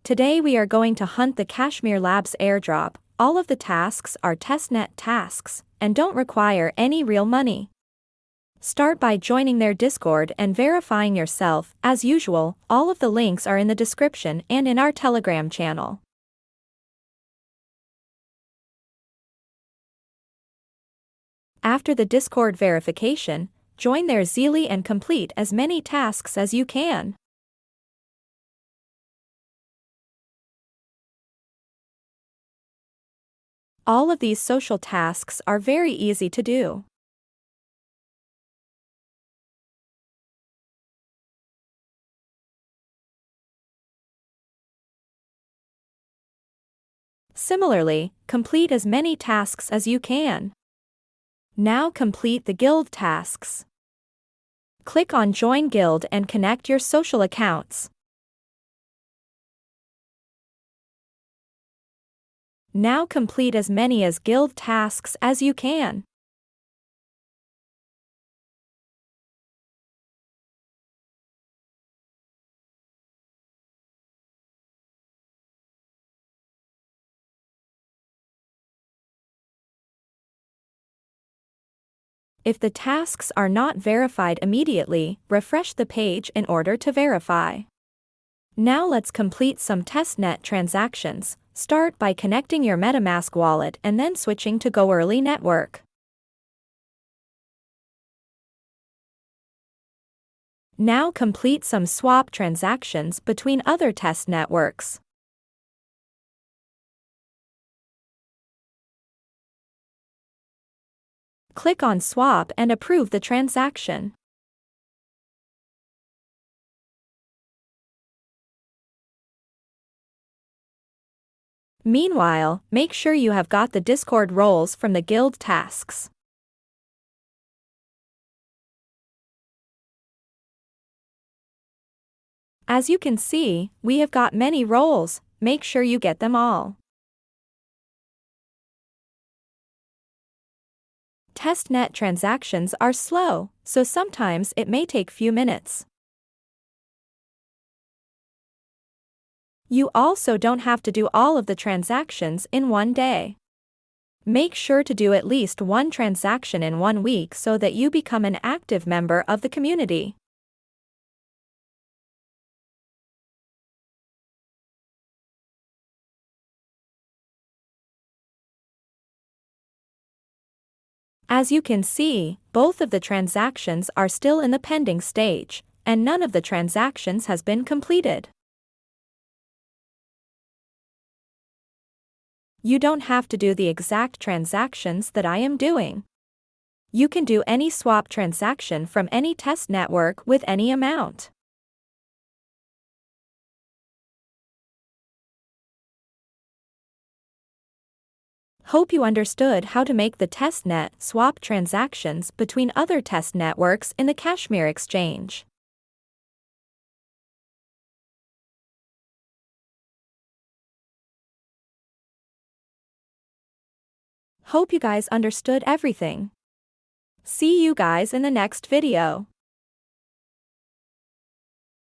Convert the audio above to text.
Today we are going to hunt the Cashmere Labs Airdrop. All of the tasks are testnet tasks, and don't require any real money. Start by joining their Discord and verifying yourself. As usual, all of the links are in the description and in our Telegram channel. After the Discord verification, join their Zeally and complete as many tasks as you can. All of these social tasks are very easy to do. Similarly, complete as many tasks as you can. Now complete the guild tasks. Click on Join Guild and connect your social accounts. Now complete as many as guild tasks as you can. If the tasks are not verified immediately, refresh the page in order to verify. Now let's complete some testnet transactions. Start by connecting your MetaMask wallet and then switching to Go Early Network. Now complete some swap transactions between other test networks. Click on Swap and approve the transaction. Meanwhile, make sure you have got the Discord roles from the guild tasks. As you can see, we have got many roles. Make sure you get them all. Testnet transactions are slow, so sometimes it may take few minutes. You also don't have to do all of the transactions in one day. Make sure to do at least one transaction in 1 week so that you become an active member of the community. As you can see, both of the transactions are still in the pending stage, and none of the transactions has been completed. You don't have to do the exact transactions that I am doing. You can do any swap transaction from any test network with any amount. Hope you understood how to make the testnet swap transactions between other test networks in the Cashmere exchange. Hope you guys understood everything. See you guys in the next video.